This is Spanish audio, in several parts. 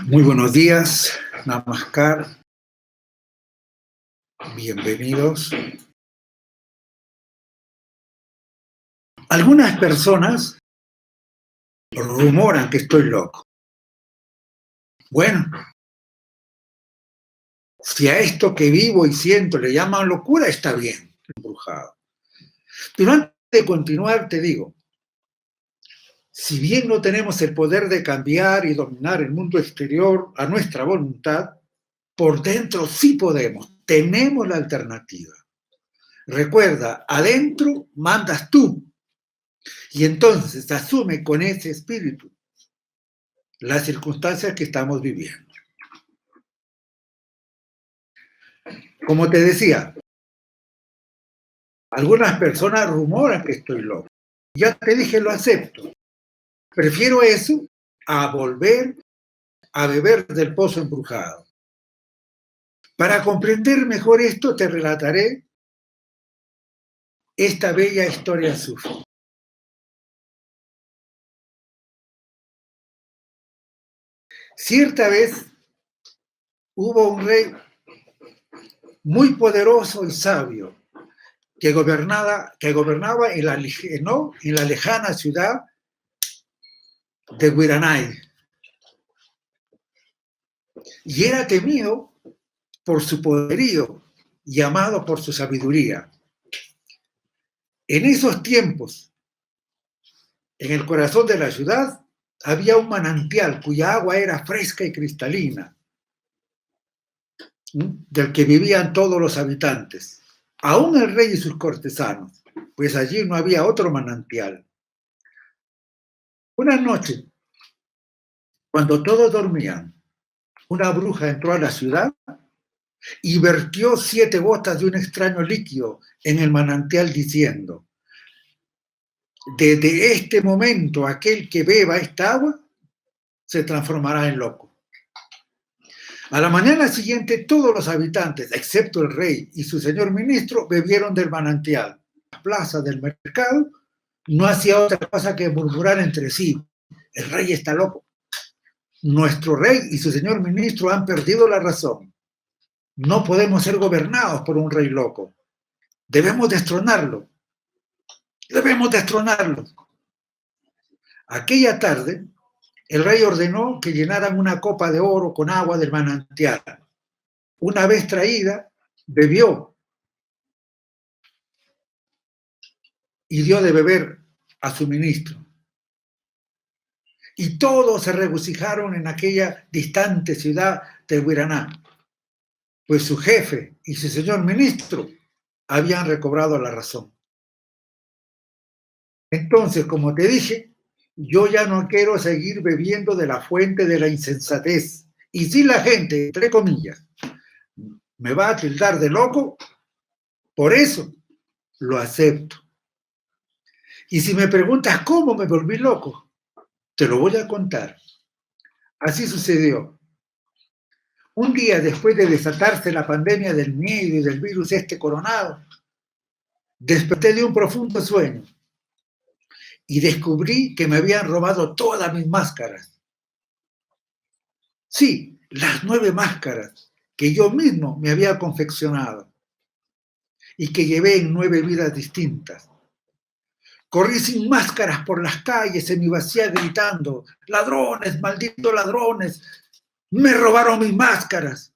Muy buenos días, Namaskar, bienvenidos. Algunas personas rumoran que estoy loco. Bueno, si a esto que vivo y siento le llaman locura, está bien, embrujado. Pero antes de continuar, te digo, si bien no tenemos el poder de cambiar y dominar el mundo exterior a nuestra voluntad, por dentro sí podemos, tenemos la alternativa. Recuerda, adentro mandas tú. Y entonces asume con ese espíritu las circunstancias que estamos viviendo. Como te decía, algunas personas rumoran que estoy loco. Ya te dije, lo acepto. Prefiero eso a volver a beber del pozo embrujado. Para comprender mejor esto, te relataré esta bella historia sufí. Cierta vez hubo un rey muy poderoso y sabio que gobernaba en la lejana ciudad de Guiranay. Y era temido por su poderío y amado por su sabiduría. En esos tiempos, en el corazón de la ciudad, había un manantial cuya agua era fresca y cristalina, del que vivían todos los habitantes, aún el rey y sus cortesanos, pues allí no había otro manantial. Una noche, cuando todos dormían, una bruja entró a la ciudad y vertió 7 gotas de un extraño líquido en el manantial diciendo: desde este momento aquel que beba esta agua se transformará en loco. A la mañana siguiente todos los habitantes, excepto el rey y su señor ministro, bebieron del manantial. La plaza del mercado no hacía otra cosa que murmurar entre sí: el rey está loco. Nuestro rey y su señor ministro han perdido la razón. No podemos ser gobernados por un rey loco. Debemos destronarlo. Debemos destronarlo. Aquella tarde, el rey ordenó que llenaran una copa de oro con agua del manantial. Una vez traída, bebió y dio de beber a su ministro. Y todos se regocijaron en aquella distante ciudad de Guiraná, pues su jefe y su señor ministro habían recobrado la razón. Entonces, como te dije, yo ya no quiero seguir bebiendo de la fuente de la insensatez. Y si la gente, entre comillas, me va a tildar de loco, por eso lo acepto. Y si me preguntas cómo me volví loco, te lo voy a contar. Así sucedió. Un día después de desatarse la pandemia del miedo y del virus coronado, desperté de un profundo sueño y descubrí que me habían robado todas mis máscaras. Sí, las 9 máscaras que yo mismo me había confeccionado y que llevé en 9 vidas distintas. Corrí sin máscaras por las calles en mi vacía gritando: ladrones, malditos ladrones, me robaron mis máscaras.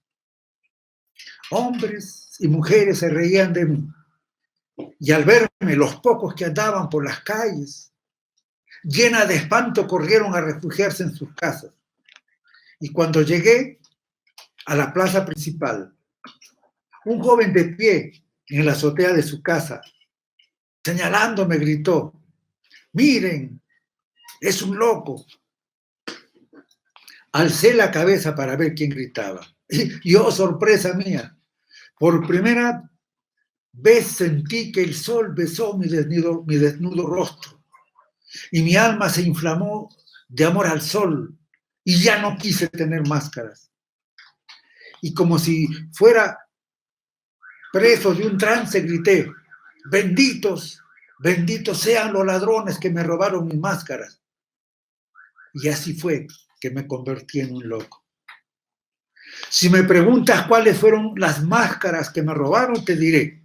Hombres y mujeres se reían de mí y al verme, los pocos que andaban por las calles, llenas de espanto, corrieron a refugiarse en sus casas. Y cuando llegué a la plaza principal, un joven de pie en la azotea de su casa, señalándome, gritó: miren, es un loco. Alcé la cabeza para ver quién gritaba. Y oh, sorpresa mía, por primera vez sentí que el sol besó mi desnudo rostro y mi alma se inflamó de amor al sol y ya no quise tener máscaras. Y como si fuera preso de un trance, grité: benditos, benditos sean los ladrones que me robaron mis máscaras. Y así fue que me convertí en un loco. Si me preguntas cuáles fueron las máscaras que me robaron, te diré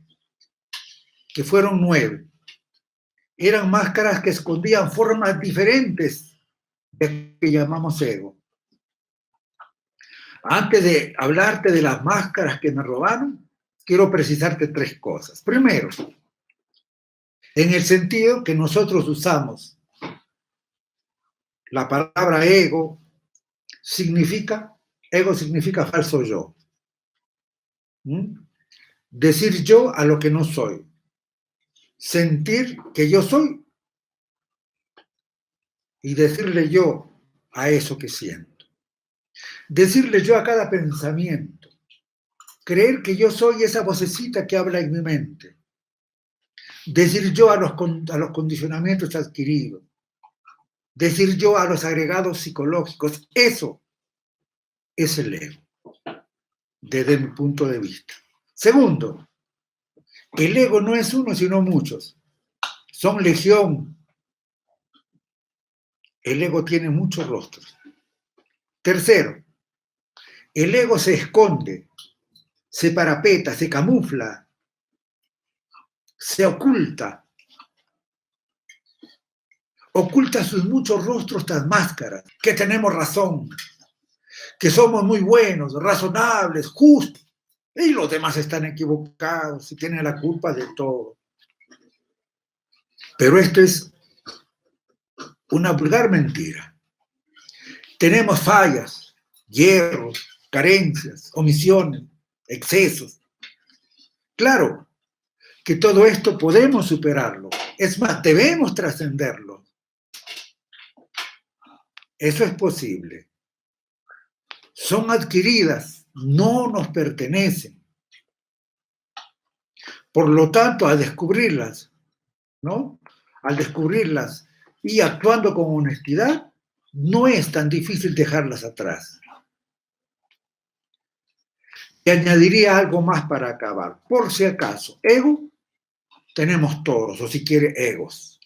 que fueron 9. Eran máscaras que escondían formas diferentes de que llamamos ego. Antes de hablarte de las máscaras que me robaron, quiero precisarte 3 cosas. Primero, en el sentido que nosotros usamos la palabra ego significa falso yo. Decir yo a lo que no soy. Sentir que yo soy y decirle yo a eso que siento. Decirle yo a cada pensamiento. Creer que yo soy esa vocecita que habla en mi mente. Decir yo a los condicionamientos adquiridos. Decir yo a los agregados psicológicos. Eso es el ego, desde mi punto de vista. Segundo, el ego no es uno, sino muchos. Son legión. El ego tiene muchos rostros. Tercero, el ego se esconde, se parapeta, se camufla, se oculta. Oculta sus muchos rostros tras máscaras, que tenemos razón, que somos muy buenos, razonables, justos, y los demás están equivocados y tienen la culpa de todo. Pero esto es una vulgar mentira. Tenemos fallas, hierros, carencias, omisiones, excesos. Claro que todo esto podemos superarlo. Es más, debemos trascenderlo. Eso es posible. Son adquiridas, no nos pertenecen. Por lo tanto, al descubrirlas, ¿no? Al descubrirlas y actuando con honestidad, no es tan difícil dejarlas atrás. Y añadiría algo más para acabar. Por si acaso, ego, tenemos todos, o si quiere, egos,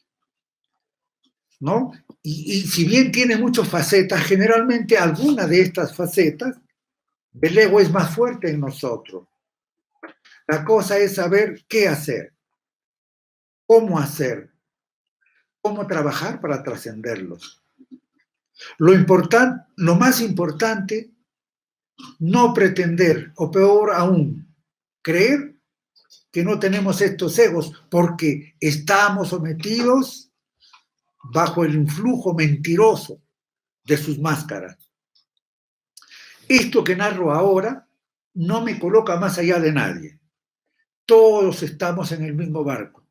¿no? Y si bien tiene muchas facetas, generalmente alguna de estas facetas, el ego es más fuerte en nosotros. La cosa es saber qué hacer, cómo trabajar para trascenderlos. Lo más importante, no pretender, o peor aún, creer que no tenemos estos egos porque estamos sometidos bajo el influjo mentiroso de sus máscaras. Esto que narro ahora no me coloca más allá de nadie. Todos estamos en el mismo barco,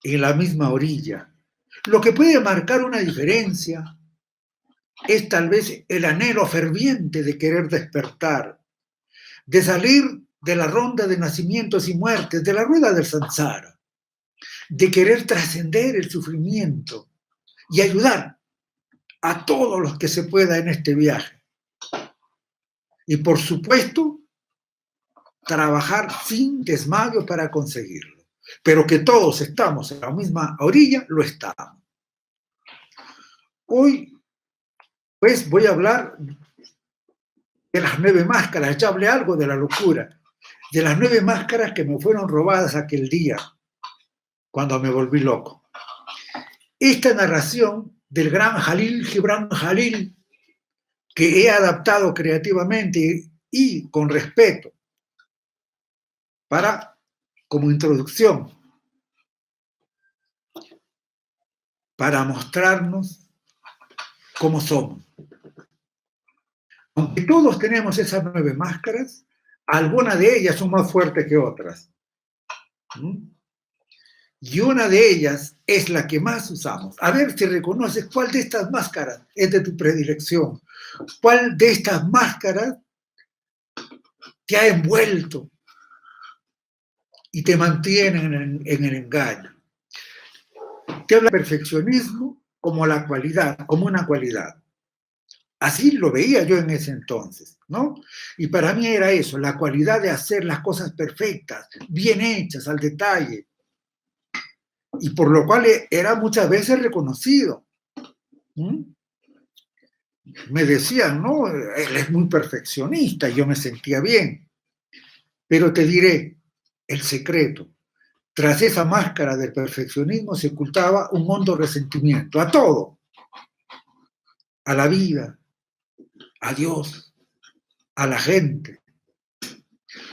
en la misma orilla. Lo que puede marcar una diferencia es tal vez el anhelo ferviente de querer despertar, de salir de la ronda de nacimientos y muertes, de la rueda del samsara, de querer trascender el sufrimiento y ayudar a todos los que se pueda en este viaje. Y por supuesto, trabajar sin desmayo para conseguirlo. Pero que todos estamos en la misma orilla, lo estamos. Hoy, pues, voy a hablar de las 9 máscaras. Ya hablé algo de la locura, de las 9 máscaras que me fueron robadas aquel día, cuando me volví loco. Esta narración del gran Jalil Gibran Jalil, que he adaptado creativamente y con respeto, como introducción, para mostrarnos cómo somos. Aunque todos tenemos esas 9 máscaras, algunas de ellas son más fuertes que otras. Y una de ellas es la que más usamos. A ver si reconoces cuál de estas máscaras es de tu predilección. ¿Cuál de estas máscaras te ha envuelto y te mantiene en el engaño? Te habla del perfeccionismo como la cualidad, como una cualidad. Así lo veía yo en ese entonces, ¿no? Y para mí era eso, la cualidad de hacer las cosas perfectas, bien hechas, al detalle. Y por lo cual era muchas veces reconocido. Me decían, no, él es muy perfeccionista, y yo me sentía bien. Pero te diré el secreto. Tras esa máscara del perfeccionismo se ocultaba un hondo resentimiento a todo, a la vida, a Dios, a la gente.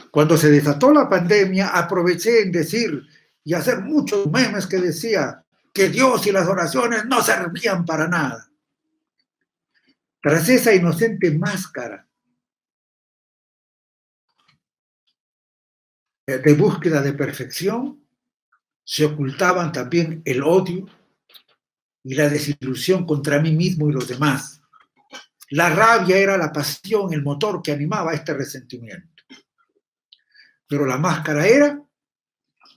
Cuando se desató la pandemia, aproveché en decir y hacer muchos memes que decía que Dios y las oraciones no servían para nada. Tras esa inocente máscara de búsqueda de perfección, se ocultaban también el odio y la desilusión contra mí mismo y los demás. La rabia era la pasión, el motor que animaba este resentimiento. Pero la máscara era,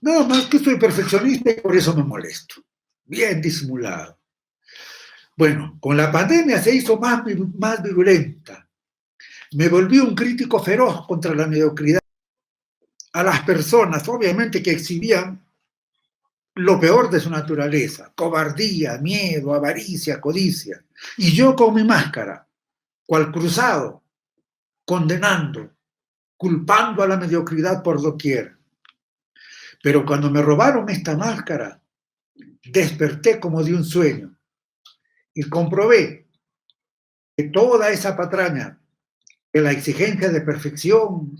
nada más que soy perfeccionista y por eso me molesto. Bien disimulado. Bueno, con la pandemia se hizo más virulenta. Me volví un crítico feroz contra la mediocridad. A las personas, obviamente, que exhibían lo peor de su naturaleza, cobardía, miedo, avaricia, codicia. Y yo con mi máscara, cual cruzado, condenando, culpando a la mediocridad por doquier. Pero cuando me robaron esta máscara, desperté como de un sueño y comprobé que toda esa patraña de la exigencia de perfección,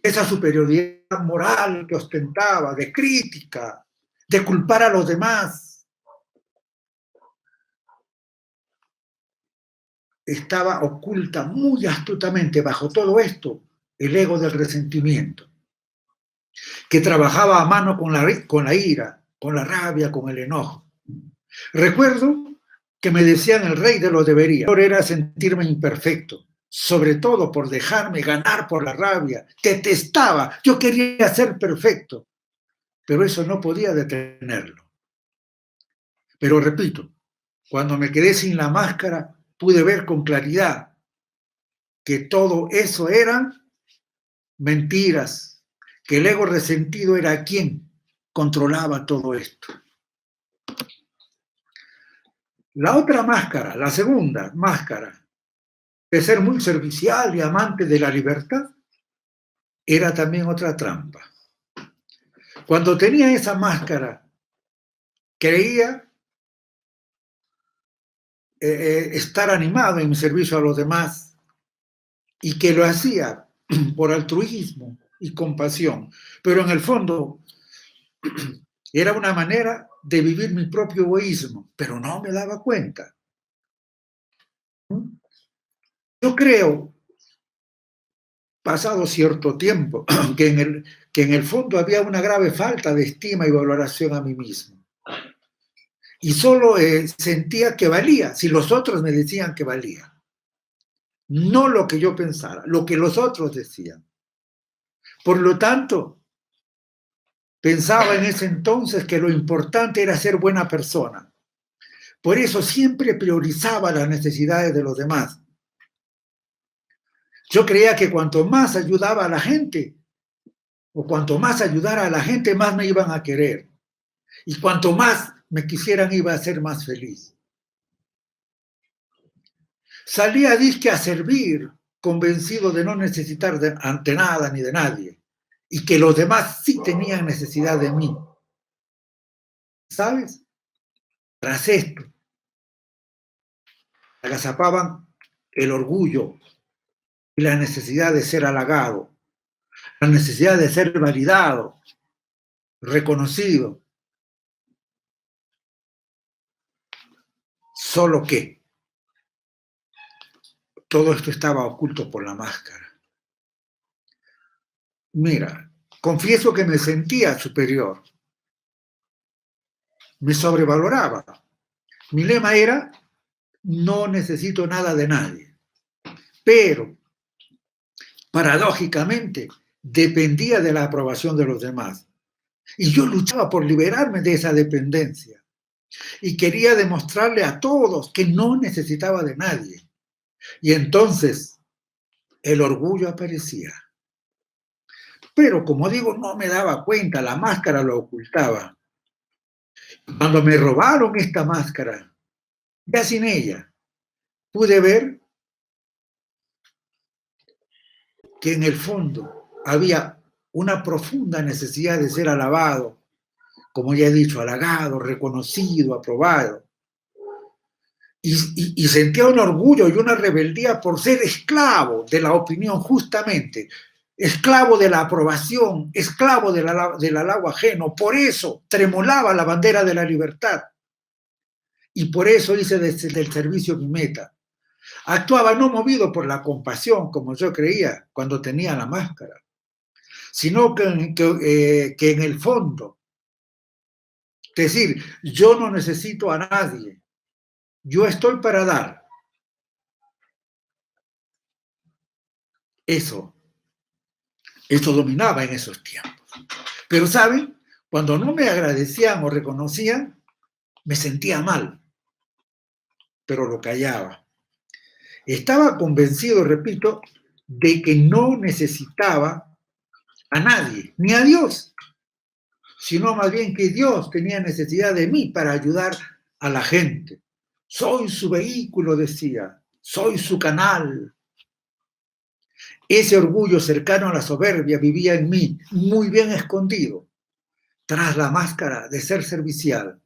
esa superioridad moral que ostentaba, de crítica, de culpar a los demás, estaba oculta muy astutamente bajo todo esto el ego del resentimiento, que trabajaba a mano con la ira, con la rabia, con el enojo. Recuerdo que me decían el rey de lo debería. Era sentirme imperfecto, sobre todo por dejarme ganar por la rabia. Detestaba, yo quería ser perfecto, pero eso no podía detenerlo. Pero repito, cuando me quedé sin la máscara, pude ver con claridad que todo eso eran mentiras, que el ego resentido era quien controlaba todo esto. La otra máscara, la segunda máscara, de ser muy servicial y amante de la libertad, era también otra trampa. Cuando tenía esa máscara, creía estar animado en mi servicio a los demás y que lo hacía por altruismo y compasión, pero en el fondo era una manera de vivir mi propio egoísmo, pero no me daba cuenta. Yo creo, pasado cierto tiempo, que en el fondo había una grave falta de estima y valoración a mí mismo. Y solo sentía que valía si los otros me decían que valía. No lo que yo pensara, lo que los otros decían. Por lo tanto, pensaba en ese entonces que lo importante era ser buena persona. Por eso siempre priorizaba las necesidades de los demás. Yo creía que cuanto más ayudaba a la gente, o cuanto más ayudara a la gente, más me iban a querer. Y cuanto más me quisieran, iba a ser más feliz. Salía disque a servir, convencido de no necesitar ante nada ni de nadie, y que los demás sí tenían necesidad de mí. ¿Sabes? Tras esto, agazapaban el orgullo y la necesidad de ser halagado, la necesidad de ser validado, reconocido. Solo que todo esto estaba oculto por la máscara. Mira, confieso que me sentía superior, me sobrevaloraba. Mi lema era, no necesito nada de nadie, pero paradójicamente dependía de la aprobación de los demás. Y yo luchaba por liberarme de esa dependencia y quería demostrarle a todos que no necesitaba de nadie. Y entonces el orgullo aparecía. Pero como digo, no me daba cuenta, la máscara lo ocultaba. Cuando me robaron esta máscara, ya sin ella, pude ver que en el fondo había una profunda necesidad de ser alabado, como ya he dicho, halagado, reconocido, aprobado. Y sentía un orgullo y una rebeldía por ser esclavo de la opinión, justamente, esclavo de la aprobación, esclavo del halago ajeno. Por eso tremolaba la bandera de la libertad. Y por eso hice del servicio mi meta. Actuaba no movido por la compasión, como yo creía cuando tenía la máscara, sino que en el fondo, es decir, yo no necesito a nadie, yo estoy para dar. Eso dominaba en esos tiempos. Pero, ¿saben? Cuando no me agradecían o reconocían, me sentía mal, pero lo callaba. Estaba convencido, repito, de que no necesitaba a nadie, ni a Dios, sino más bien que Dios tenía necesidad de mí para ayudar a la gente. Soy su vehículo, decía, soy su canal. Ese orgullo cercano a la soberbia vivía en mí, muy bien escondido, tras la máscara de ser servicial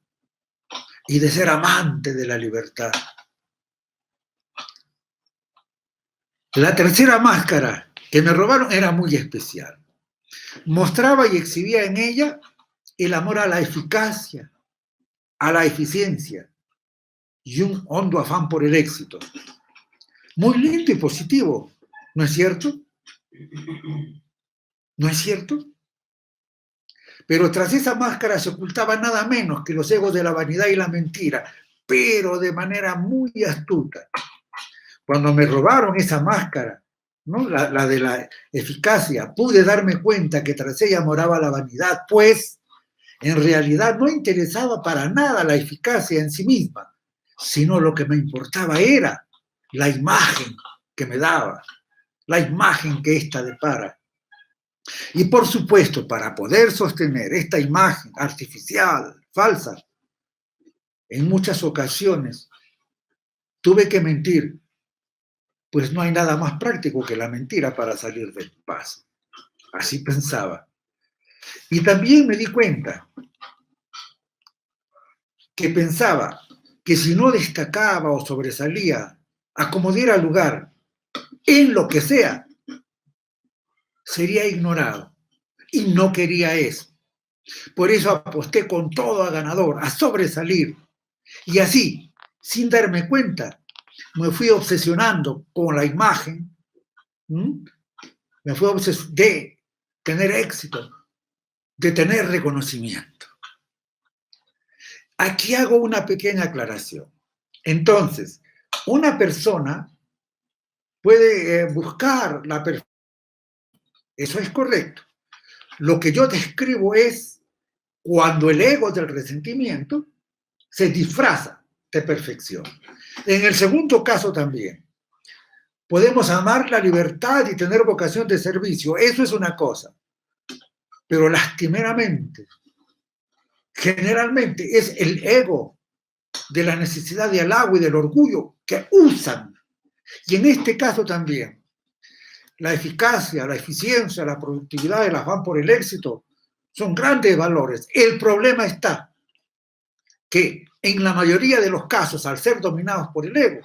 y de ser amante de la libertad. La tercera máscara que me robaron era muy especial. Mostraba y exhibía en ella el amor a la eficacia, a la eficiencia y un hondo afán por el éxito. Muy lindo y positivo, ¿no es cierto? ¿No es cierto? Pero tras esa máscara se ocultaba nada menos que los egos de la vanidad y la mentira, pero de manera muy astuta. Cuando me robaron esa máscara, ¿no? la de la eficacia, pude darme cuenta que tras ella moraba la vanidad, pues en realidad no interesaba para nada la eficacia en sí misma, sino lo que me importaba era la imagen que me daba, la imagen que ésta depara. Y por supuesto, para poder sostener esta imagen artificial, falsa, en muchas ocasiones tuve que mentir, pues no hay nada más práctico que la mentira para salir del paso. Así pensaba. Y también me di cuenta que pensaba que si no destacaba o sobresalía, a como diera lugar, en lo que sea, sería ignorado. Y no quería eso. Por eso aposté con todo a ganador, a sobresalir. Y así, sin darme cuenta, me fui obsesionando con la imagen, me fui obsesionando de tener éxito, de tener reconocimiento. Aquí hago una pequeña aclaración. Entonces, una persona puede buscar la perfección. Eso es correcto. Lo que yo describo es cuando el ego del resentimiento se disfraza de perfección. En el segundo caso también, podemos amar la libertad y tener vocación de servicio. Eso es una cosa. Pero lastimeramente, generalmente es el ego de la necesidad de halago y del orgullo que usan. Y en este caso también, la eficacia, la eficiencia, la productividad, el afán por el éxito son grandes valores. El problema está que en la mayoría de los casos, al ser dominados por el ego,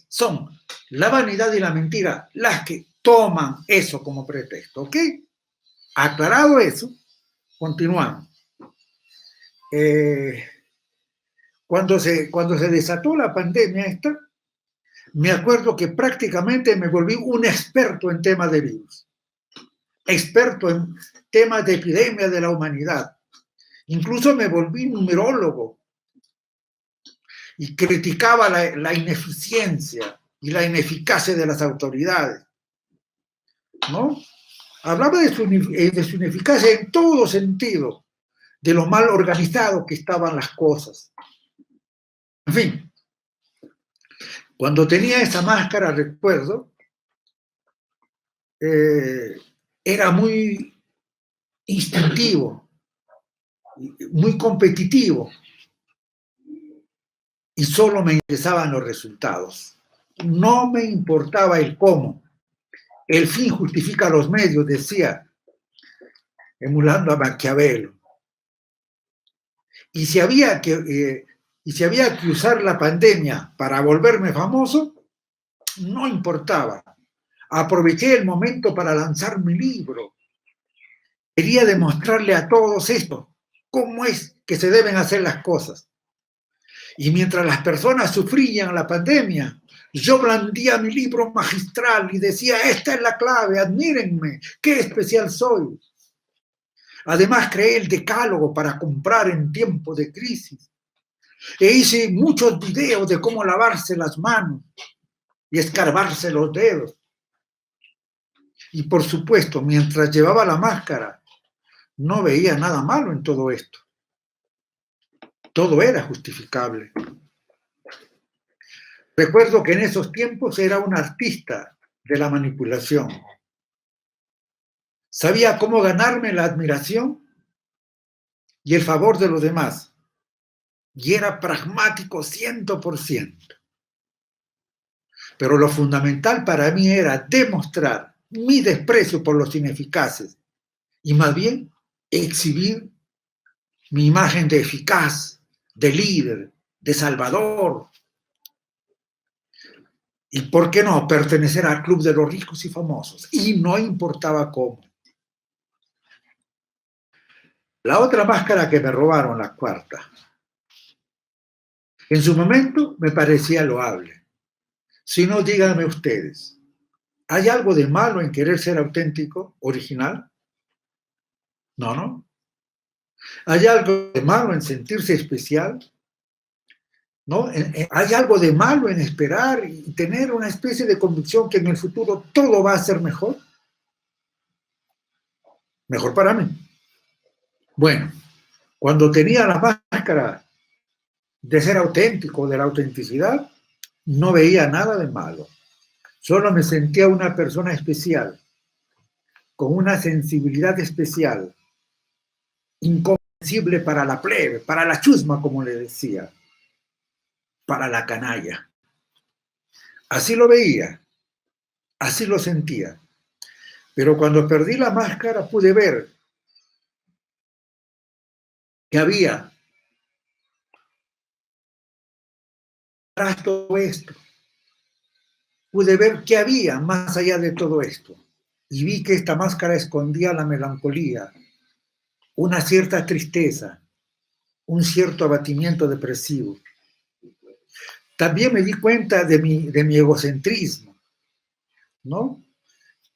son la vanidad y la mentira las que toman eso como pretexto. ¿Ok? Aclarado eso, continuamos. Cuando se desató la pandemia esta, me acuerdo que prácticamente me volví un experto en temas de virus, experto en temas de epidemia de la humanidad. Incluso me volví numerólogo y criticaba la ineficiencia y la ineficacia de las autoridades, ¿no? Hablaba de su ineficacia en todo sentido, de lo mal organizado que estaban las cosas. En fin, cuando tenía esa máscara, recuerdo, era muy instintivo, muy competitivo. y solo me interesaban los resultados. No me importaba el cómo. El fin justifica los medios, decía, emulando a Maquiavelo. Y si había que usar la pandemia para volverme famoso, no importaba. Aproveché el momento para lanzar mi libro. Quería demostrarle a todos esto, cómo es que se deben hacer las cosas. Y mientras las personas sufrían la pandemia, yo blandía mi libro magistral y decía, esta es la clave, admírenme, qué especial soy. Además, creé el decálogo para comprar en tiempo de crisis. E hice muchos videos de cómo lavarse las manos y escarbarse los dedos. Y por supuesto, mientras llevaba la máscara, no veía nada malo en todo esto. Todo era justificable. Recuerdo que en esos tiempos era un artista de la manipulación. Sabía cómo ganarme la admiración y el favor de los demás. Y era pragmático 100%. Pero lo fundamental para mí era demostrar mi desprecio por los ineficaces y más bien exhibir mi imagen de eficaz, de líder, de salvador. Y por qué no pertenecer al club de los ricos y famosos. Y no importaba cómo. La otra máscara que me robaron, la cuarta. En su momento me parecía loable. Si no, díganme ustedes, ¿hay algo de malo en querer ser auténtico, original? No, ¿no? ¿Hay algo de malo en sentirse especial? ¿No? ¿Hay algo de malo en esperar y tener una especie de convicción que en el futuro todo va a ser mejor? Mejor para mí. Bueno, cuando tenía la máscara de ser auténtico, de la autenticidad, no veía nada de malo. Solo me sentía una persona especial, con una sensibilidad especial, incomprensible para la plebe, para la chusma, como le decía, para la canalla. Así lo veía, así lo sentía. Pero cuando perdí la máscara pude ver que había tras todo esto. Pude ver qué había más allá de todo esto. Y vi que esta máscara escondía la melancolía, una cierta tristeza, un cierto abatimiento depresivo. También me di cuenta de mi egocentrismo, ¿no?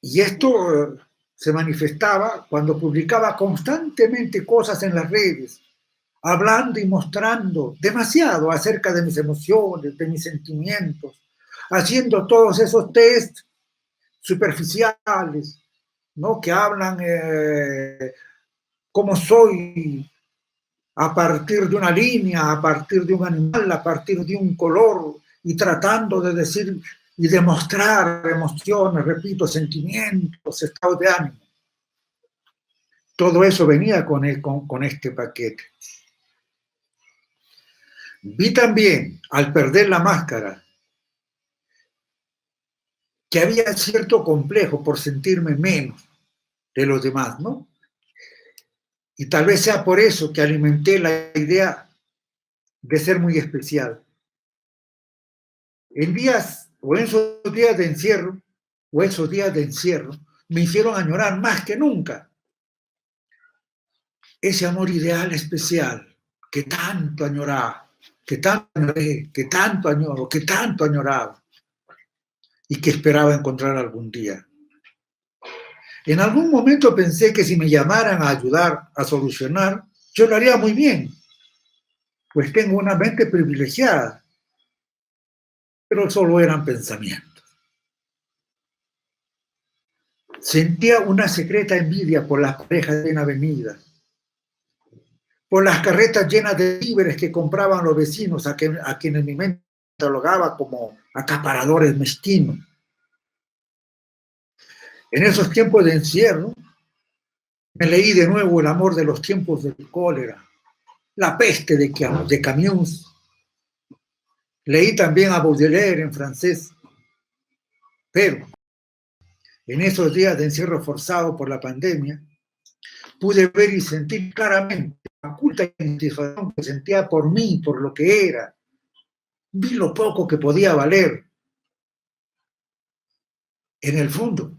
Y esto se manifestaba cuando publicaba constantemente cosas en las redes, hablando y mostrando demasiado acerca de mis emociones, de mis sentimientos, haciendo todos esos test superficiales, ¿no? Que hablan cómo soy a partir de una línea, a partir de un animal, a partir de un color, y tratando de decir y demostrar emociones, repito, sentimientos, estados de ánimo. Todo eso venía con este paquete. Vi también, al perder la máscara, que había cierto complejo por sentirme menos de los demás, ¿no? Y tal vez sea por eso que alimenté la idea de ser muy especial. En días, o en esos días de encierro, me hicieron añorar más que nunca ese amor ideal especial que tanto añoraba, que tanto añoré, que tanto añoro, que tanto añoraba y que esperaba encontrar algún día. En algún momento pensé que si me llamaran a ayudar a solucionar, yo lo haría muy bien, pues tengo una mente privilegiada, pero solo eran pensamientos. Sentía una secreta envidia por las parejas bien avenidas, por las carretas llenas de víveres que compraban los vecinos, a quienes mi mente catalogaba como acaparadores mezquinos. En esos tiempos de encierro, me leí de nuevo El amor de los tiempos del cólera, La peste de Camus, Leí también a Baudelaire en francés, pero en esos días de encierro forzado por la pandemia, pude ver y sentir claramente la oculta insatisfacción que sentía por mí, por lo que era. Vi lo poco que podía valer. En el fondo,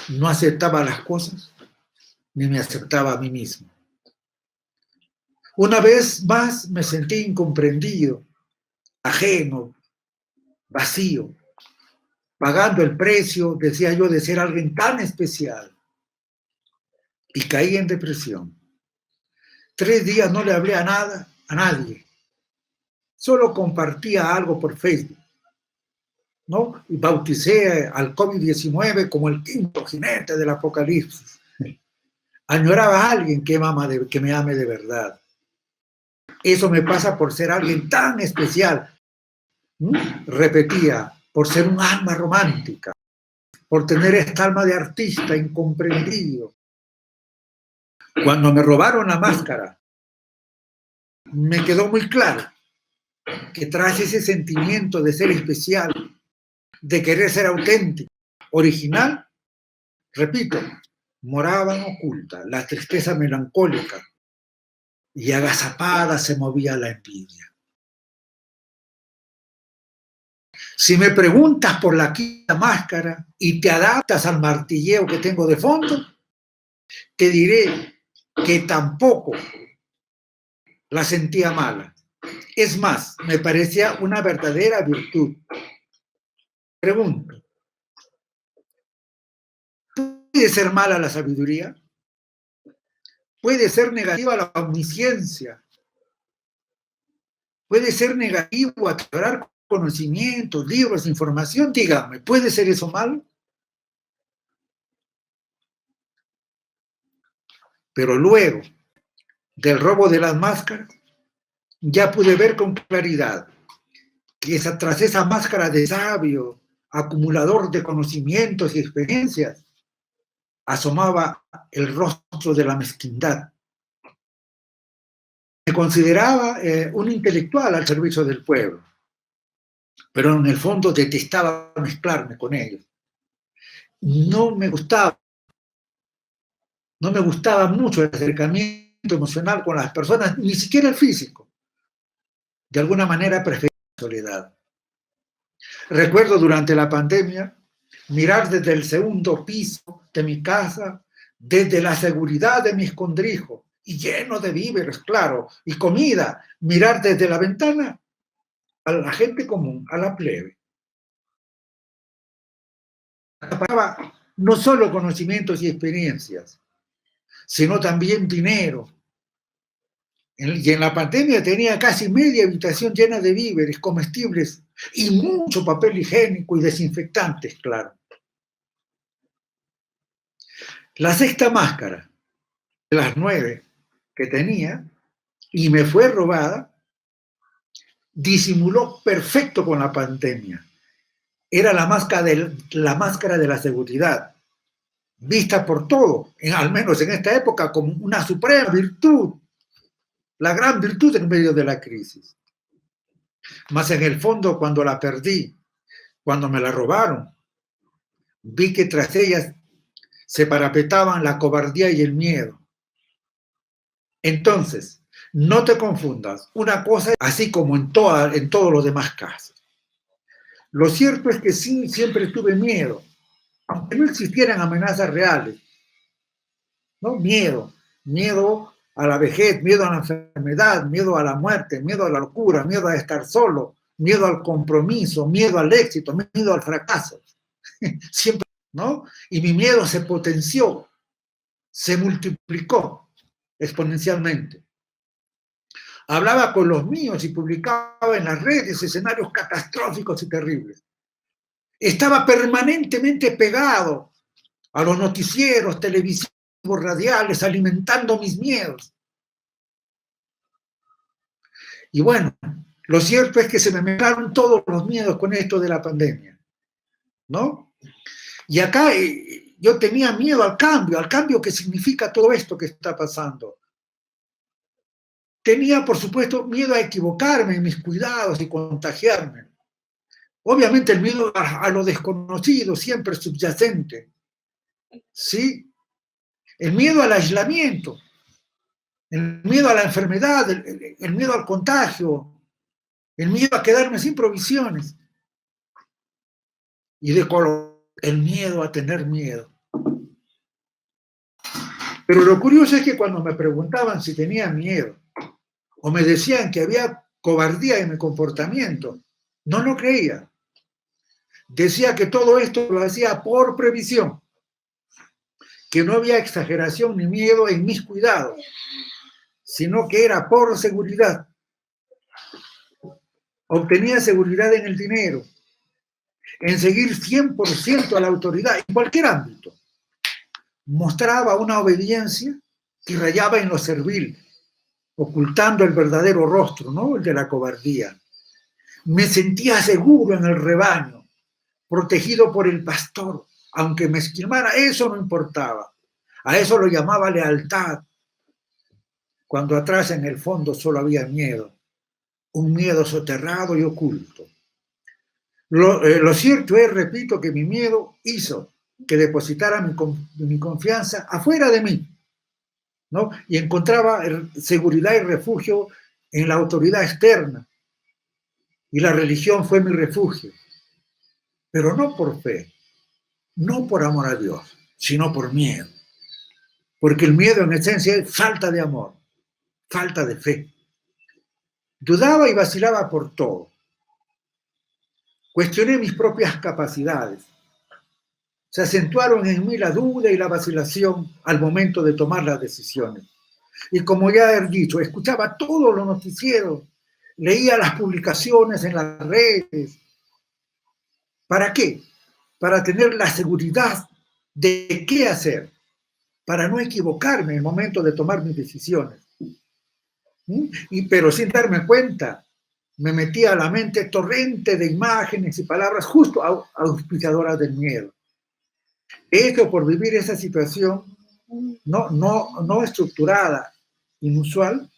no aceptaba las cosas, ni me aceptaba a mí mismo. Una vez más me sentí incomprendido, ajeno, vacío, pagando el precio, decía yo, de ser alguien tan especial. Y caí en depresión. 3 días no le hablé a nadie. Solo compartía algo por Facebook, ¿no? Y bauticé al COVID-19 como el quinto jinete del apocalipsis. Añoraba a alguien que me ame de verdad. Eso me pasa por ser alguien tan especial. Repetía, por ser un alma romántica, por tener esta alma de artista incomprendido. Cuando me robaron la máscara, me quedó muy claro que tras ese sentimiento de ser especial, de querer ser auténtico, original, repito, moraban oculta la tristeza melancólica y agazapada se movía la envidia. Si me preguntas por la quinta máscara y te adaptas al martilleo que tengo de fondo, te diré que tampoco la sentía mala. Es más, me parecía una verdadera virtud. Pregunto, ¿puede ser mala la sabiduría? ¿Puede ser negativa la omnisciencia? ¿Puede ser negativo aclarar conocimientos, libros, información? Dígame, ¿puede ser eso malo? Pero luego del robo de las máscaras, ya pude ver con claridad que tras esa máscara de sabio, acumulador de conocimientos y experiencias, asomaba el rostro de la mezquindad. Me consideraba un intelectual al servicio del pueblo, pero en el fondo detestaba mezclarme con ellos. No me gustaba mucho el acercamiento emocional con las personas, ni siquiera el físico. De alguna manera prefería la soledad. Recuerdo durante la pandemia mirar desde el segundo piso de mi casa, desde la seguridad de mi escondrijo, y lleno de víveres, claro, y comida, mirar desde la ventana a la gente común, a la plebe. Acaparaba no solo conocimientos y experiencias, sino también dinero. Y en la pandemia tenía casi media habitación llena de víveres, comestibles y mucho papel higiénico y desinfectantes, claro. La sexta máscara, de las 9 que tenía, y me fue robada, disimuló perfecto con la pandemia. Era la máscara de la seguridad, vista por todo, al menos en esta época, como una suprema virtud, la gran virtud en medio de la crisis. Mas en el fondo, cuando la perdí, cuando me la robaron, vi que tras ellas se parapetaban la cobardía y el miedo. Entonces, no te confundas, una cosa así como en todos los demás casos. Lo cierto es que sí, siempre tuve miedo, aunque no existieran amenazas reales, ¿no? Miedo a la vejez, miedo a la enfermedad, miedo a la muerte, miedo a la locura, miedo a estar solo, miedo al compromiso, miedo al éxito, miedo al fracaso. Siempre, ¿no? Y mi miedo se potenció, se multiplicó exponencialmente. Hablaba con los míos y publicaba en las redes escenarios catastróficos y terribles. Estaba permanentemente pegado a los noticieros televisivos, radiales, alimentando mis miedos. Y bueno, lo cierto es que se me mezclaron todos los miedos con esto de la pandemia, ¿no? Y acá yo tenía miedo al cambio que significa todo esto que está pasando. Tenía, por supuesto, miedo a equivocarme en mis cuidados y contagiarme. Obviamente el miedo a lo desconocido, siempre subyacente. ¿Sí? El miedo al aislamiento, el miedo a la enfermedad, el miedo al contagio, el miedo a quedarme sin provisiones. Y de color, el miedo a tener miedo. Pero lo curioso es que cuando me preguntaban si tenía miedo, o me decían que había cobardía en mi comportamiento, no lo creía. Decía que todo esto lo hacía por previsión, que no había exageración ni miedo en mis cuidados, sino que era por seguridad. Obtenía seguridad en el dinero, en seguir 100% a la autoridad, en cualquier ámbito. Mostraba una obediencia y rayaba en lo servil, ocultando el verdadero rostro, ¿no? El de la cobardía. Me sentía seguro en el rebaño, protegido por el pastor, aunque me esquilmara, eso no importaba. A eso lo llamaba lealtad, cuando atrás en el fondo solo había miedo, un miedo soterrado y oculto. Lo cierto es, repito, que mi miedo hizo que depositara mi confianza afuera de mí, ¿no? Y encontraba seguridad y refugio en la autoridad externa. Y la religión fue mi refugio, pero no por fe, no por amor a Dios, sino por miedo. Porque el miedo en esencia es falta de amor, falta de fe. Dudaba y vacilaba por todo. Cuestioné mis propias capacidades. Se acentuaron en mí la duda y la vacilación al momento de tomar las decisiones. Y como ya he dicho, escuchaba todos los noticieros, leía las publicaciones en las redes. ¿Para qué? Para tener la seguridad de qué hacer, para no equivocarme en el momento de tomar mis decisiones. Pero sin darme cuenta, me metía a la mente torrente de imágenes y palabras justo auspiciadoras del miedo. Esto por vivir esa situación no estructurada, inusual,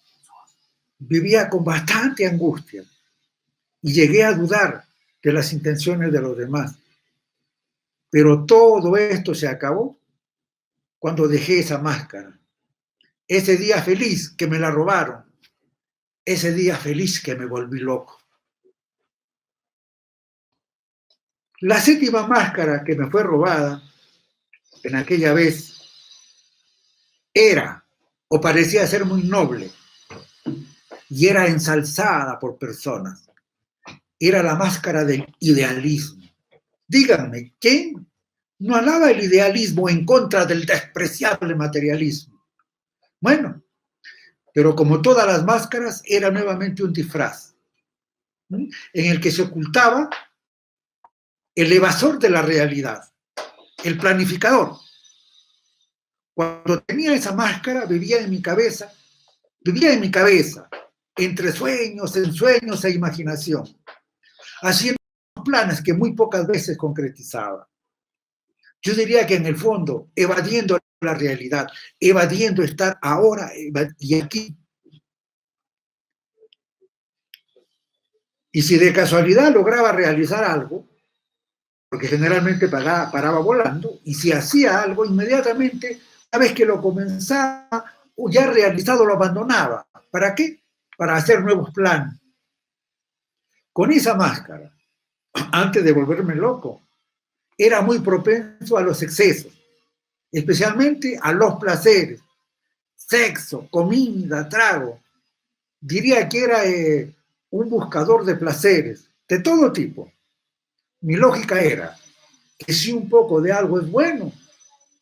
vivía con bastante angustia y llegué a dudar de las intenciones de los demás. Pero todo esto se acabó cuando dejé esa máscara. Ese día feliz que me la robaron, ese día feliz que me volví loco. La séptima máscara que me fue robada en aquella vez era o parecía ser muy noble y era ensalzada por personas. Era la máscara del idealismo. Díganme, ¿quién no alaba el idealismo en contra del despreciable materialismo? Bueno, pero como todas las máscaras, era nuevamente un disfraz, en el que se ocultaba el evasor de la realidad, el planificador. Cuando tenía esa máscara, vivía en mi cabeza, entre sueños, ensueños e imaginación, haciendo planes que muy pocas veces concretizaba. Yo diría que en el fondo, evadiendo la realidad, evadiendo estar ahora y aquí. Y si de casualidad lograba realizar algo, porque generalmente paraba volando, y si hacía algo, inmediatamente, una vez que lo comenzaba, ya realizado lo abandonaba. ¿Para qué? Para hacer nuevos planes. Con esa máscara, antes de volverme loco, era muy propenso a los excesos, especialmente a los placeres, sexo, comida, trago. Diría que era un buscador de placeres, de todo tipo. Mi lógica era que si un poco de algo es bueno,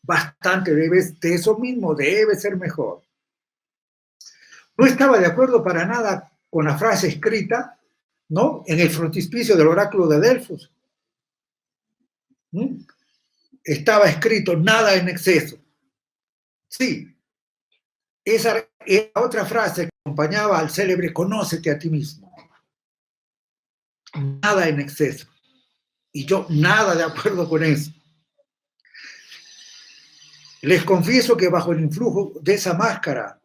bastante de eso mismo debe ser mejor. No estaba de acuerdo para nada con la frase escrita, ¿no?, en el frontispicio del oráculo de Delfos. Estaba escrito nada en exceso. Sí, esa era otra frase que acompañaba al célebre conócete a ti mismo. Nada en exceso. Y yo nada de acuerdo con eso. Les confieso que bajo el influjo de esa máscara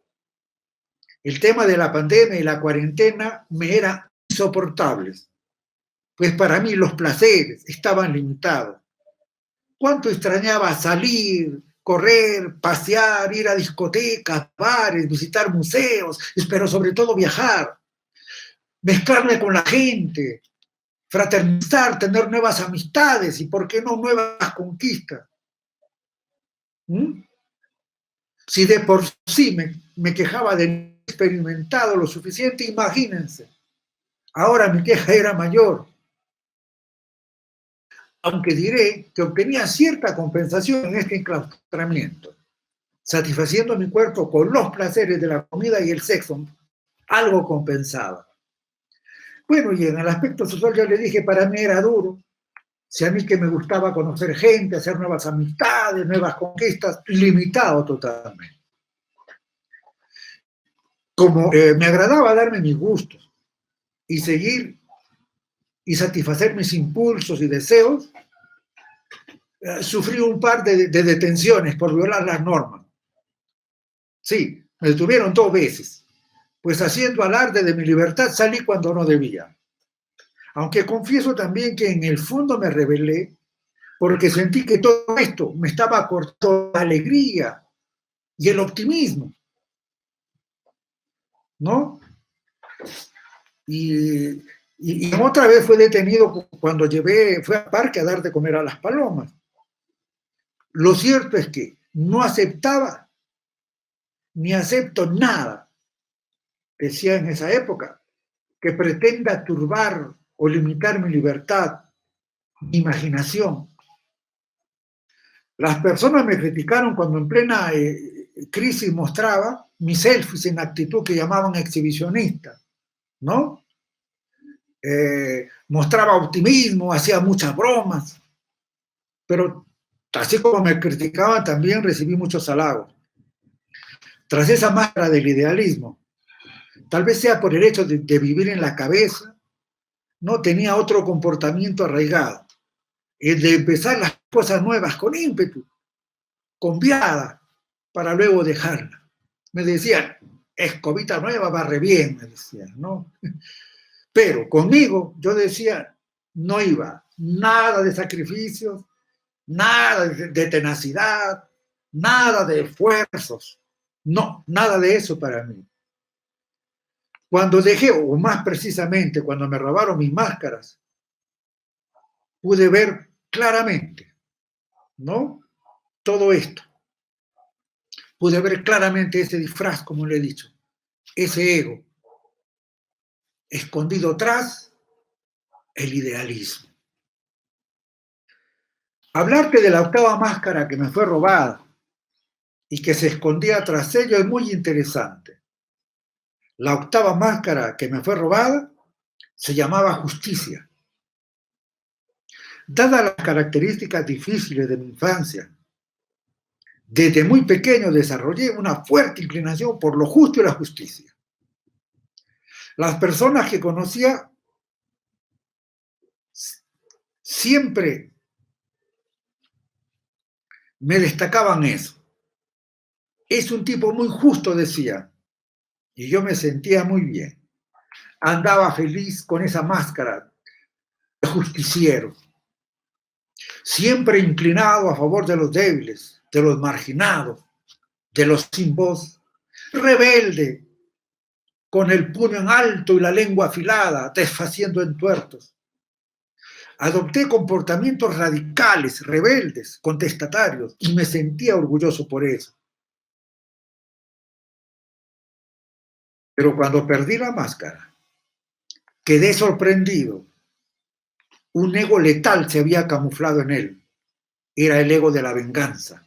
el tema de la pandemia y la cuarentena me eran insoportables, pues para mí los placeres estaban limitados. ¿Cuánto extrañaba salir, correr, pasear, ir a discotecas, bares, visitar museos, pero sobre todo viajar, mezclarme con la gente, fraternizar, tener nuevas amistades y, por qué no, nuevas conquistas? ¿Mm? Si de por sí me quejaba de no experimentado lo suficiente, imagínense. Ahora mi queja era mayor. Aunque diré que obtenía cierta compensación en este enclaustramiento, satisfaciendo mi cuerpo con los placeres de la comida y el sexo, algo compensaba. Bueno, y en el aspecto social ya le dije, para mí era duro. Si a mí que me gustaba conocer gente, hacer nuevas amistades, nuevas conquistas, limitado totalmente. Como me agradaba darme mis gustos y seguir y satisfacer mis impulsos y deseos, sufrí un par de detenciones por violar las normas. Sí, me detuvieron 2 veces, pues haciendo alarde de mi libertad salí cuando no debía. Aunque confieso también que en el fondo me rebelé porque sentí que todo esto me estaba cortando la alegría y el optimismo, ¿no? Y otra vez fue detenido cuando fue al parque a dar de comer a las palomas. Lo cierto es que no aceptaba ni acepto nada, decía en esa época, que pretenda turbar o limitar mi libertad, mi imaginación. Las personas me criticaron cuando en plena crisis mostraba mis selfies en actitud que llamaban exhibicionista, ¿no? Mostraba optimismo, hacía muchas bromas, pero así como me criticaban, también recibí muchos halagos. Tras esa máscara del idealismo, tal vez sea por el hecho de vivir en la cabeza, no tenía otro comportamiento arraigado, el de empezar las cosas nuevas con ímpetu, con viada, para luego dejarla. Me decían, escobita nueva, barre bien, me decían, ¿no? Pero conmigo, yo decía, no iba, nada de sacrificios, nada de tenacidad, nada de esfuerzos, no, nada de eso para mí. Cuando dejé, o más precisamente, cuando me robaron mis máscaras, pude ver claramente, ¿no? Todo esto. Pude ver claramente ese disfraz, como le he dicho, ese ego, escondido tras el idealismo. Hablarte de la octava máscara que me fue robada y que se escondía tras ello es muy interesante. La octava máscara que me fue robada se llamaba justicia. Dadas las características difíciles de mi infancia, desde muy pequeño desarrollé una fuerte inclinación por lo justo y la justicia. Las personas que conocía siempre me destacaban eso. Es un tipo muy justo, decía, y yo me sentía muy bien. Andaba feliz con esa máscara de justiciero, siempre inclinado a favor de los débiles, de los marginados, de los sin voz, rebelde, con el puño en alto y la lengua afilada, desfaciendo entuertos. Adopté comportamientos radicales, rebeldes, contestatarios, y me sentía orgulloso por eso. Pero cuando perdí la máscara, quedé sorprendido. Un ego letal se había camuflado en él. Era el ego de la venganza.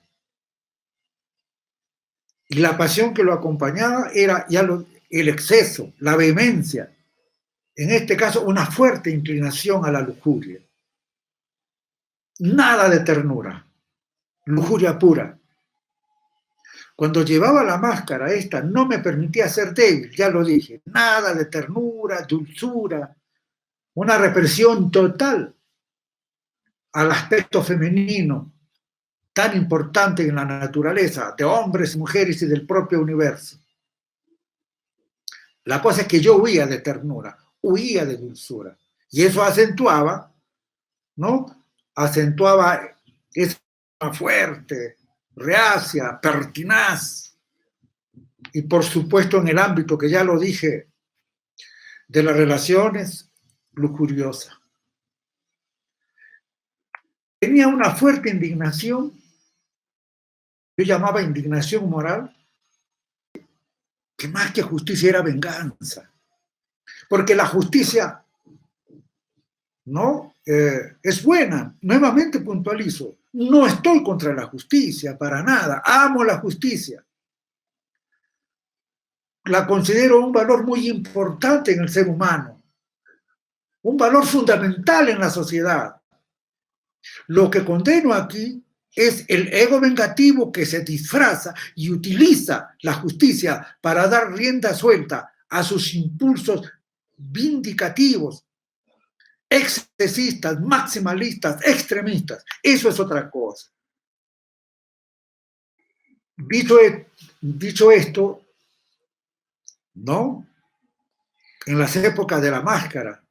Y la pasión que lo acompañaba era el exceso, la vehemencia. En este caso, una fuerte inclinación a la lujuria. Nada de ternura, lujuria pura. Cuando llevaba la máscara esta, no me permitía ser débil, ya lo dije. Nada de ternura, dulzura, una represión total al aspecto femenino, tan importante en la naturaleza, de hombres, mujeres y del propio universo. La cosa es que yo huía de ternura, huía de dulzura. Y eso acentuaba, ¿no? Acentuaba esa fuerte, reacia, pertinaz. Y por supuesto en el ámbito que ya lo dije, de las relaciones, lujuriosa. Tenía una fuerte indignación, yo llamaba indignación moral, que más que justicia era venganza. Porque la justicia, ¿no? Es buena. Nuevamente puntualizo, no estoy contra la justicia, para nada. Amo la justicia. La considero un valor muy importante en el ser humano, un valor fundamental en la sociedad. Lo que condeno aquí es el ego vengativo que se disfraza y utiliza la justicia para dar rienda suelta a sus impulsos vindicativos, excesistas, maximalistas, extremistas. Eso es otra cosa. Dicho esto, ¿no? En las épocas de la máscara,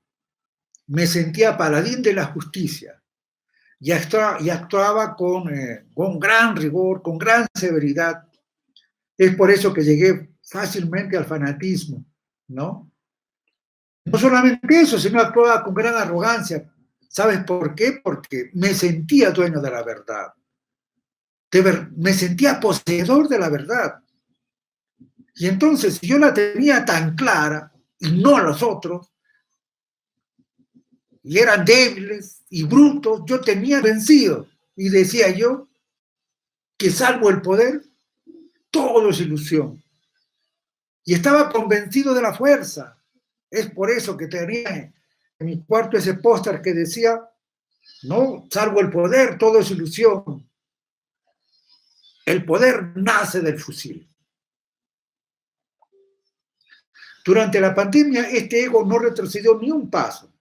me sentía paladín de la justicia y actuaba con gran rigor, con gran severidad. Es por eso que llegué fácilmente al fanatismo, ¿no? No solamente eso, sino actuaba con gran arrogancia. ¿Sabes por qué? Porque me sentía dueño de la verdad. Me sentía poseedor de la verdad. Y entonces, si yo la tenía tan clara, y no a los otros, y eran débiles y brutos, yo tenía vencido. Y decía yo que salvo el poder, todo es ilusión. Y estaba convencido de la fuerza. Es por eso que tenía en mi cuarto ese póster que decía, no, salvo el poder, todo es ilusión. El poder nace del fusil. Durante la pandemia, este ego no retrocedió ni un paso.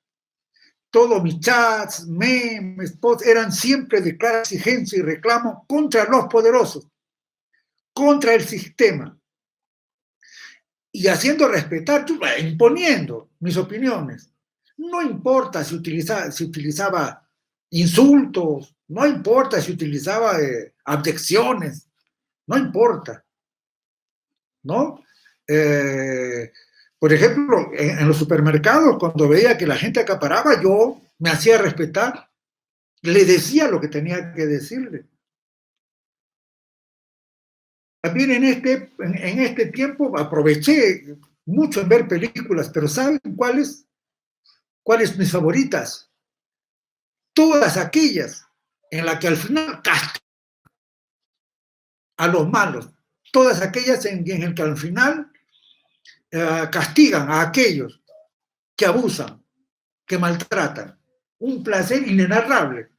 Todos mis chats, memes, posts eran siempre de clara exigencia y reclamo contra los poderosos, contra el sistema. Y haciendo respetar, imponiendo mis opiniones. No importa si utilizaba insultos, no importa si utilizaba abyecciones, no importa, ¿no? Por ejemplo, en los supermercados, cuando veía que la gente acaparaba, yo me hacía respetar, le decía lo que tenía que decirle. También en este tiempo aproveché mucho en ver películas, pero ¿saben cuáles mis favoritas? Todas aquellas en las que al final castigan a los malos, todas aquellas en las que al final castigan a aquellos que abusan, que maltratan. Un placer inenarrable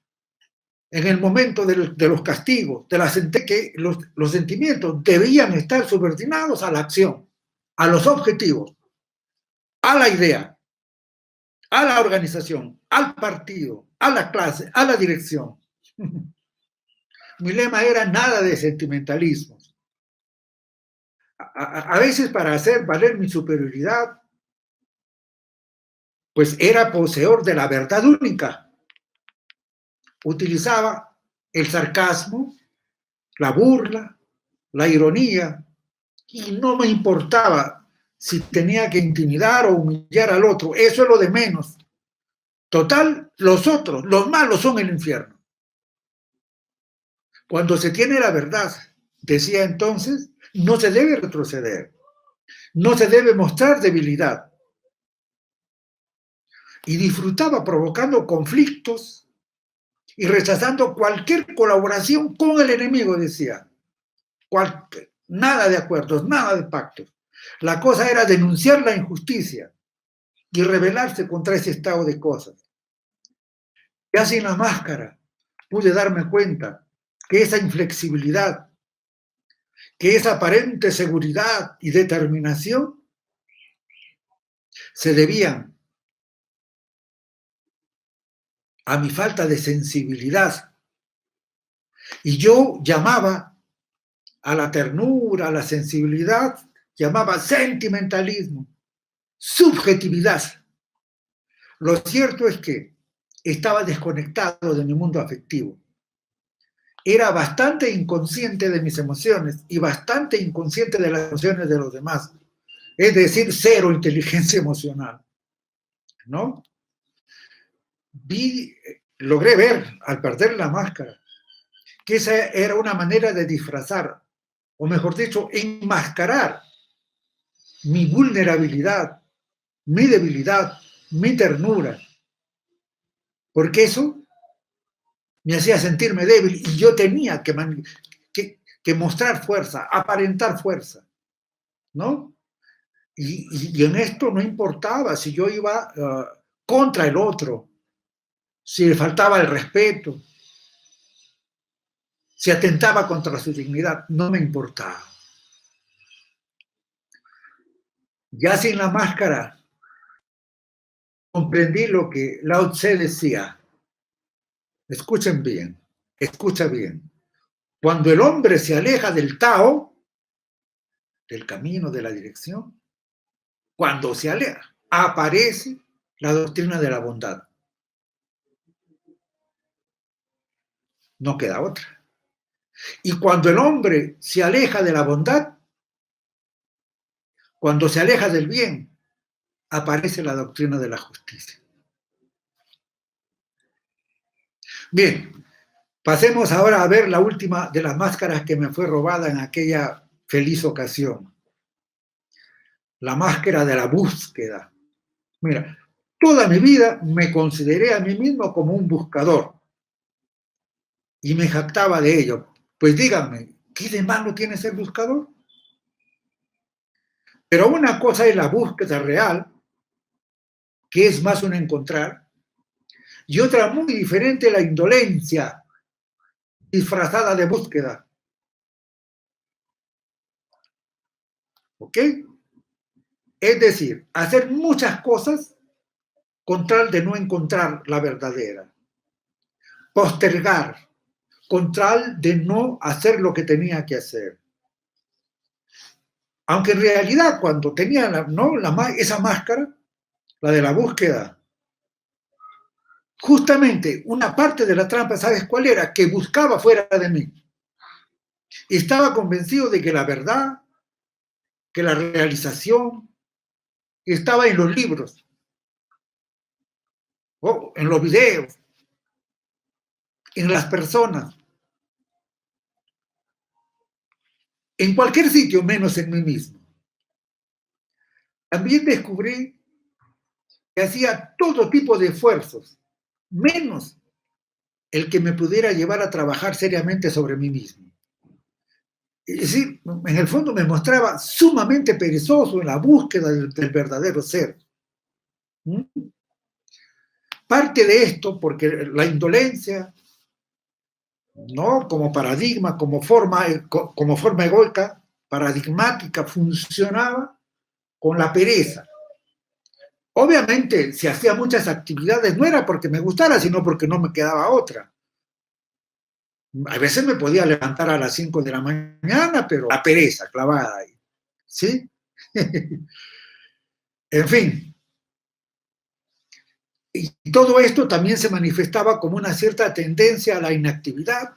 en el momento de los castigos, que los sentimientos debían estar subordinados a la acción, a los objetivos, a la idea, a la organización, al partido, a la clase, a la dirección. Mi lema era nada de sentimentalismos. A veces para hacer valer mi superioridad, pues era poseedor de la verdad única. Utilizaba el sarcasmo, la burla, la ironía, y no me importaba si tenía que intimidar o humillar al otro. Eso es lo de menos. Total, los otros, los malos son el infierno. Cuando se tiene la verdad, decía entonces, no se debe retroceder, no se debe mostrar debilidad. Y disfrutaba provocando conflictos y rechazando cualquier colaboración con el enemigo, decía. Nada de acuerdos, nada de pactos. La cosa era denunciar la injusticia y rebelarse contra ese estado de cosas. Ya sin la máscara pude darme cuenta que esa inflexibilidad, que esa aparente seguridad y determinación se debían a mi falta de sensibilidad. Y yo llamaba a la ternura, a la sensibilidad, llamaba sentimentalismo. subjetividad. Lo cierto es que estaba desconectado de mi mundo afectivo. Era bastante inconsciente de mis emociones y bastante inconsciente de las emociones de los demás. Es decir, cero inteligencia emocional, ¿no? Logré ver, al perder la máscara, que esa era una manera de disfrazar, o mejor dicho, enmascarar mi vulnerabilidad, mi debilidad, mi ternura, porque eso me hacía sentirme débil y yo tenía que mostrar fuerza, aparentar fuerza, ¿no? Y en esto no importaba si yo iba contra el otro, si le faltaba el respeto, si atentaba contra su dignidad, no me importaba. Ya sin la máscara, comprendí lo que Lao Tse decía. Escuchen bien, escucha bien. Cuando el hombre se aleja del Tao, del camino, de la dirección, cuando se aleja, aparece la doctrina de la bondad. No queda otra. Y cuando el hombre se aleja de la bondad, cuando se aleja del bien, aparece la doctrina de la justicia. Bien, pasemos ahora a ver la última de las máscaras que me fue robada en aquella feliz ocasión. La máscara de la búsqueda. Mira, toda mi vida me consideré a mí mismo como un buscador y me jactaba de ello. Pues díganme, ¿qué de malo tiene ser buscador? Pero una cosa es la búsqueda real, que es más un encontrar, y otra muy diferente, la indolencia disfrazada de búsqueda. ¿Ok? Es decir, hacer muchas cosas con tal de no encontrar la verdadera. Postergar, con tal de no hacer lo que tenía que hacer. Aunque en realidad cuando tenía esa máscara, la de la búsqueda, justamente una parte de la trampa, ¿sabes cuál era? Que buscaba fuera de mí. Estaba convencido de que la verdad, que la realización estaba en los libros, o en los videos, en las personas, en cualquier sitio menos en mí mismo. También descubrí que hacía todo tipo de esfuerzos, menos el que me pudiera llevar a trabajar seriamente sobre mí mismo. Es decir, en el fondo me mostraba sumamente perezoso en la búsqueda del verdadero ser. Parte de esto, porque la indolencia, ¿no? Como paradigma, como forma egoica, paradigmática, funcionaba con la pereza. Obviamente, si hacía muchas actividades, no era porque me gustara, sino porque no me quedaba otra. A veces me podía levantar a las 5 de la mañana, pero la pereza clavada ahí, ¿sí? En fin. Y todo esto también se manifestaba como una cierta tendencia a la inactividad,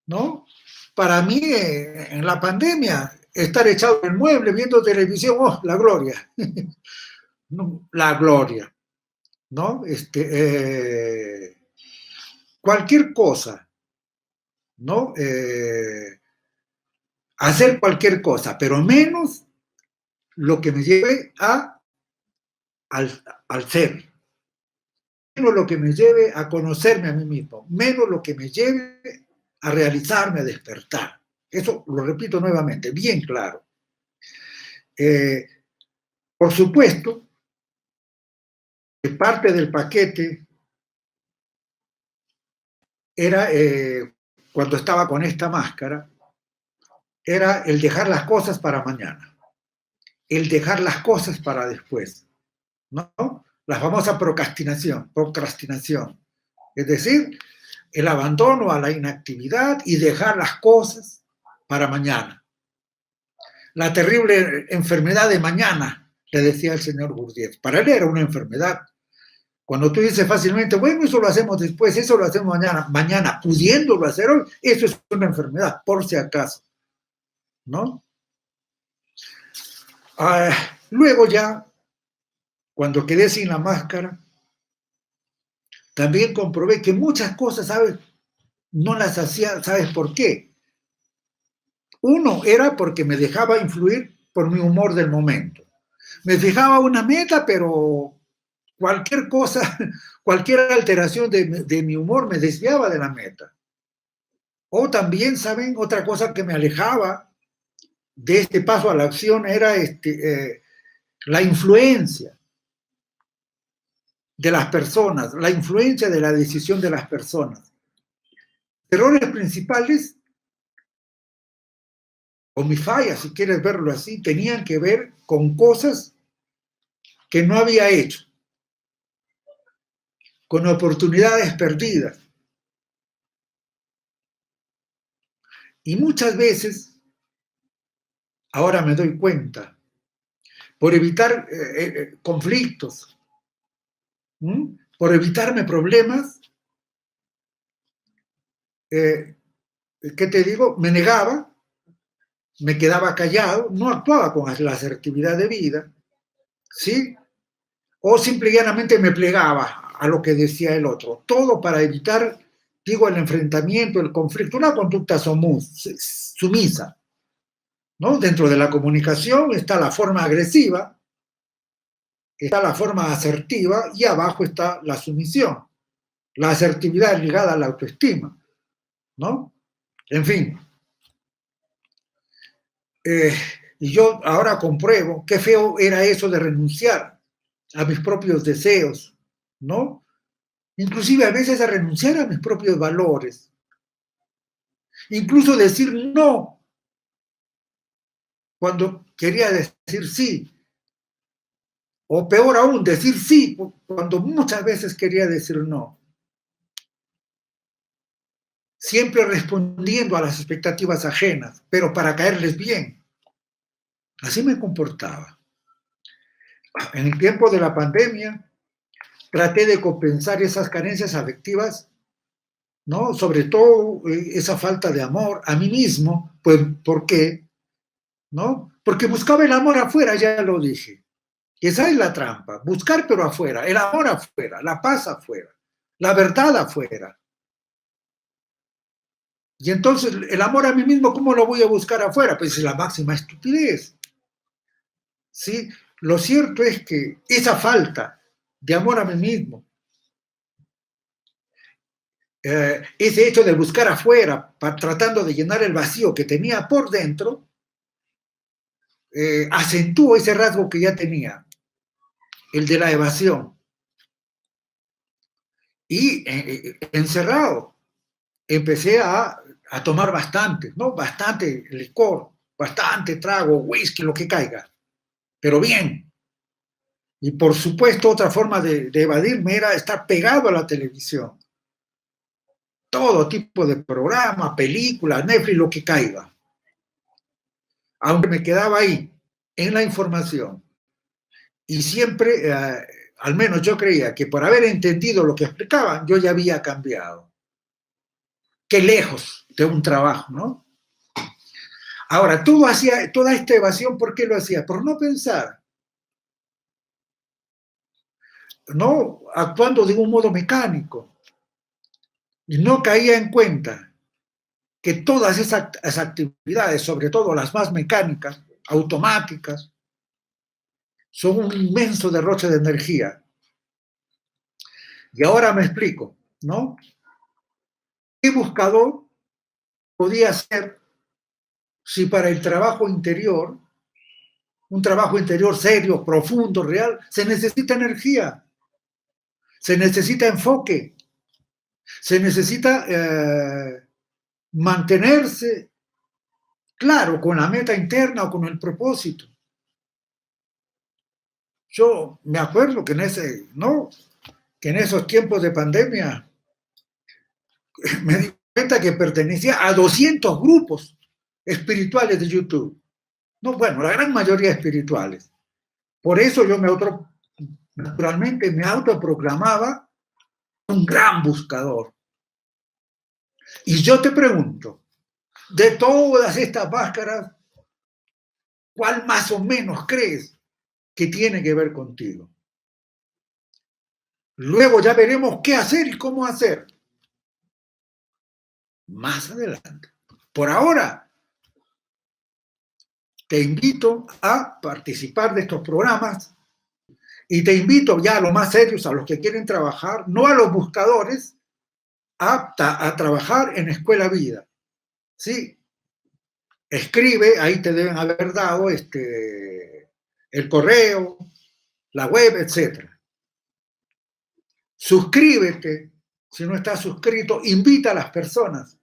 ¿no? Para mí, en la pandemia, estar echado en el mueble viendo televisión, ¡oh, la gloria! La gloria, ¿no? Cualquier cosa, ¿no? Hacer cualquier cosa, pero menos lo que me lleve al ser, menos lo que me lleve a conocerme a mí mismo, menos lo que me lleve a realizarme, a despertar. Eso lo repito nuevamente, bien claro. Por supuesto, que parte del paquete era, cuando estaba con esta máscara, era el dejar las cosas para mañana, el dejar las cosas para después, ¿no? La famosa procrastinación. Es decir, el abandono a la inactividad y dejar las cosas para mañana. La terrible enfermedad de mañana, le decía el señor Gurdjieff. Para él era una enfermedad. Cuando tú dices fácilmente, bueno, eso lo hacemos después, eso lo hacemos mañana, pudiéndolo hacer hoy, eso es una enfermedad, por si acaso, ¿no? Luego ya, cuando quedé sin la máscara, también comprobé que muchas cosas, ¿sabes? No las hacía, ¿sabes por qué? Uno era porque me dejaba influir por mi humor del momento. Me fijaba una meta, pero cualquier cosa, cualquier alteración de mi humor me desviaba de la meta. O también, ¿saben? Otra cosa que me alejaba de este paso a la acción era la influencia de las personas, la influencia de la decisión de las personas. Errores principales, o mis fallas, si quieres verlo así, tenían que ver con cosas que no había hecho, con oportunidades perdidas. Y muchas veces, ahora me doy cuenta, por evitar conflictos, por evitarme problemas, ¿qué te digo? Me negaba, me quedaba callado, no actuaba con la asertividad debida, ¿sí? O simple y llanamente me plegaba a lo que decía el otro. Todo para evitar, digo, el enfrentamiento, el conflicto, una conducta sumisa, ¿no? Dentro de la comunicación está la forma agresiva, está la forma asertiva y abajo está la sumisión. La asertividad es ligada a la autoestima, ¿no? En fin. Y yo ahora compruebo qué feo era eso de renunciar a mis propios deseos, ¿no? Inclusive a veces a renunciar a mis propios valores. Incluso decir no cuando quería decir sí. O peor aún, decir sí cuando muchas veces quería decir no. Siempre respondiendo a las expectativas ajenas, pero para caerles bien. Así me comportaba. En el tiempo de la pandemia, traté de compensar esas carencias afectivas, ¿no? Sobre todo esa falta de amor a mí mismo, pues, ¿por qué? ¿No? Porque buscaba el amor afuera, ya lo dije. Esa es la trampa, buscar pero afuera, el amor afuera, la paz afuera, la verdad afuera. Y entonces el amor a mí mismo, ¿cómo lo voy a buscar afuera? Pues es la máxima estupidez. ¿Sí? Lo cierto es que esa falta de amor a mí mismo, ese hecho de buscar afuera, tratando de llenar el vacío que tenía por dentro, acentuó ese rasgo que ya tenía, el de la evasión. Y encerrado, empecé a tomar bastante, ¿no? Bastante licor, bastante trago, whisky, lo que caiga, pero bien. Y por supuesto, otra forma de evadirme era estar pegado a la televisión. Todo tipo de programa, películas, Netflix, lo que caiga. Aunque me quedaba ahí, en la información. Y siempre, al menos yo creía que por haber entendido lo que explicaban, yo ya había cambiado. Qué lejos de un trabajo, ¿no? Ahora, toda esta evasión, ¿por qué lo hacía? Por no pensar, no actuando de un modo mecánico. Y no caía en cuenta que todas esas actividades, sobre todo las más mecánicas, automáticas, son un inmenso derroche de energía. Y ahora me explico, ¿no? ¿Qué buscador podía ser si para el trabajo interior, un trabajo interior serio, profundo, real, se necesita energía, se necesita enfoque, se necesita mantenerse claro con la meta interna o con el propósito? Yo me acuerdo que que en esos tiempos de pandemia me di cuenta que pertenecía a 200 grupos espirituales de YouTube. No, bueno, la gran mayoría espirituales. Por eso yo naturalmente me autoproclamaba un gran buscador. Y yo te pregunto, de todas estas máscaras, ¿cuál más o menos crees que tiene que ver contigo? Luego ya veremos qué hacer y cómo hacer. Más adelante. Por ahora, te invito a participar de estos programas y te invito ya a los más serios, a los que quieren trabajar, no a los buscadores, a trabajar en Escuela Vida. ¿Sí? Escribe, ahí te deben haber dado el correo, la web, etc. Suscríbete, si no estás suscrito, invita a las personas.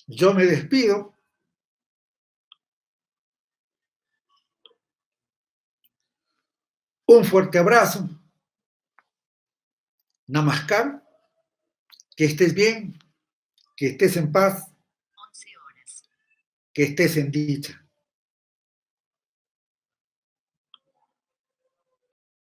Yo me despido. Un fuerte abrazo. Namaskar. Que estés bien, que estés en paz, que estés en dicha.